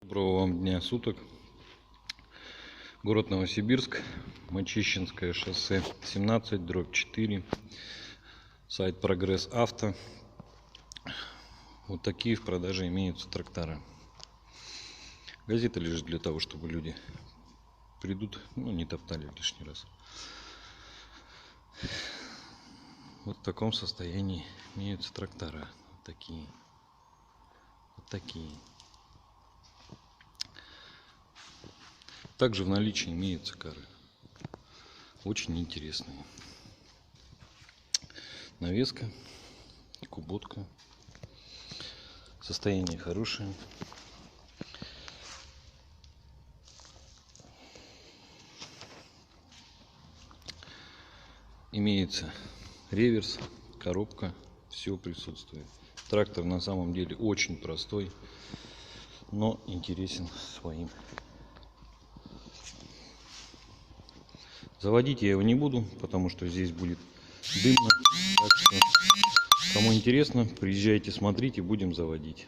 Доброго вам дня суток. Город Новосибирск, Мачищинское шоссе 17/4, сайт Прогресс Авто. Вот такие в продаже имеются трактора. Газета лежит для того, чтобы люди придут, не топтали лишний раз. Вот в таком состоянии имеются трактора. Вот такие. Также в наличии имеются кары. Очень интересные. Навеска, куботка. Состояние хорошее. Имеется реверс, коробка, все присутствует. Трактор на самом деле очень простой, но интересен своим. Заводить я его не буду, потому что здесь будет дымно. Так что, кому интересно, приезжайте, смотрите, будем заводить.